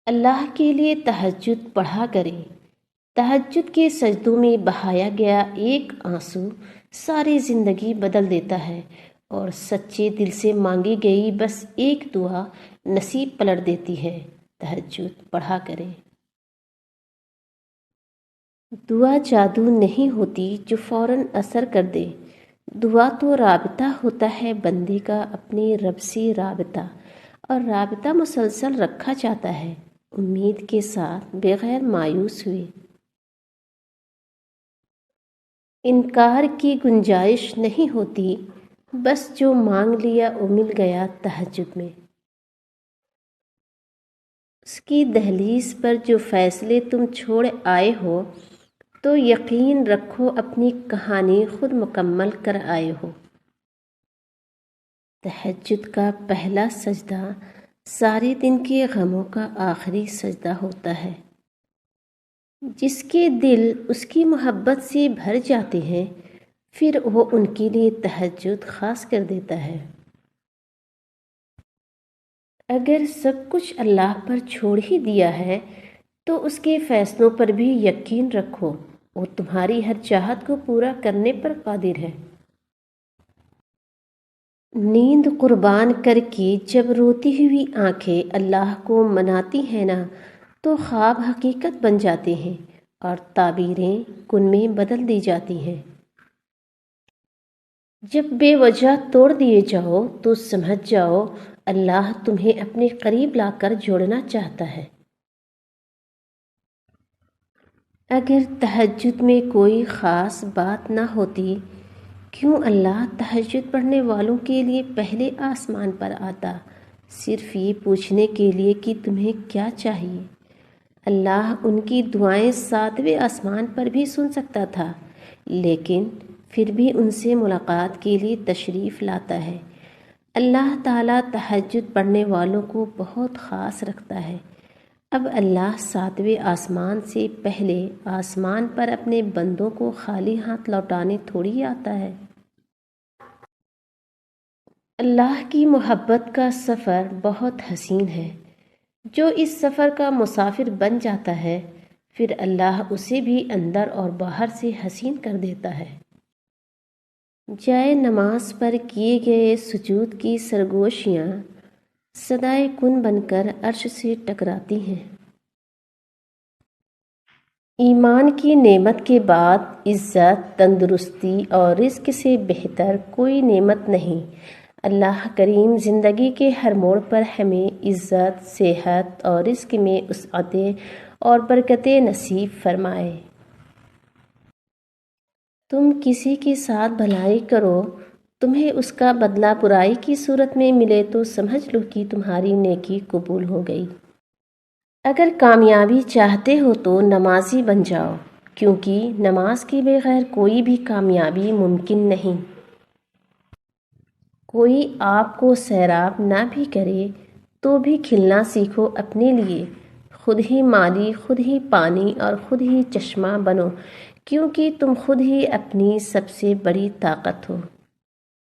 اللہ کے لیے تہجد پڑھا کریں۔ تہجد کے سجدوں میں بہایا گیا ایک آنسو ساری زندگی بدل دیتا ہے، اور سچے دل سے مانگی گئی بس ایک دعا نصیب پلٹ دیتی ہے۔ تہجد پڑھا کریں۔ دعا جادو نہیں ہوتی جو فوراً اثر کر دے۔ دعا تو رابطہ ہوتا ہے بندے کا اپنے رب سے، رابطہ، اور رابطہ مسلسل رکھا جاتا ہے امید کے ساتھ، بغیر مایوس ہوئے۔ انکار کی گنجائش نہیں ہوتی، بس جو مانگ لیا وہ مل گیا۔ تہجد میں اس کی دہلیز پر جو فیصلے تم چھوڑ آئے ہو، تو یقین رکھو اپنی کہانی خود مکمل کر آئے ہو۔ تہجد کا پہلا سجدہ سارے دن کے غموں کا آخری سجدہ ہوتا ہے۔ جس کے دل اس کی محبت سے بھر جاتے ہیں، پھر وہ ان کے لیے تہجد خاص کر دیتا ہے۔ اگر سب کچھ اللہ پر چھوڑ ہی دیا ہے تو اس کے فیصلوں پر بھی یقین رکھو، وہ تمہاری ہر چاہت کو پورا کرنے پر قادر ہے۔ نیند قربان کر کے جب روتی ہوئی آنکھیں اللہ کو مناتی ہیں نا، تو خواب حقیقت بن جاتے ہیں اور تعبیریں کن میں بدل دی جاتی ہیں۔ جب بے وجہ توڑ دیے جاؤ تو سمجھ جاؤ اللہ تمہیں اپنے قریب لا کر جوڑنا چاہتا ہے۔ اگر تہجد میں کوئی خاص بات نہ ہوتی، کیوں اللہ تہجد پڑھنے والوں کے لیے پہلے آسمان پر آتا، صرف یہ پوچھنے کے لیے کہ تمہیں کیا چاہیے؟ اللہ ان کی دعائیں 7ویں آسمان پر بھی سن سکتا تھا، لیکن پھر بھی ان سے ملاقات کے لیے تشریف لاتا ہے۔ اللہ تعالیٰ تہجد پڑھنے والوں کو بہت خاص رکھتا ہے۔ اب اللہ 7ویں آسمان سے پہلے آسمان پر اپنے بندوں کو خالی ہاتھ لوٹانے تھوڑی آتا ہے۔ اللہ کی محبت کا سفر بہت حسین ہے۔ جو اس سفر کا مسافر بن جاتا ہے، پھر اللہ اسے بھی اندر اور باہر سے حسین کر دیتا ہے۔ جائے نماز پر کیے گئے سجود کی سرگوشیاں صدائے کن بن کر عرش سے ٹکراتی ہیں۔ ایمان کی نعمت کے بعد عزت، تندرستی اور رزق سے بہتر کوئی نعمت نہیں۔ اللہ کریم زندگی کے ہر موڑ پر ہمیں عزت، صحت اور رزق میں وسعتیں اور برکتیں نصیب فرمائے۔ تم کسی کے ساتھ بھلائی کرو، تمہیں اس کا بدلہ برائی کی صورت میں ملے تو سمجھ لو کہ تمہاری نیکی قبول ہو گئی۔ اگر کامیابی چاہتے ہو تو نمازی بن جاؤ، کیونکہ نماز کے بغیر کوئی بھی کامیابی ممکن نہیں۔ کوئی آپ کو سیراب نہ بھی کرے تو بھی کھلنا سیکھو اپنے لیے۔ خود ہی مالی، خود ہی پانی اور خود ہی چشمہ بنو، کیونکہ تم خود ہی اپنی سب سے بڑی طاقت ہو۔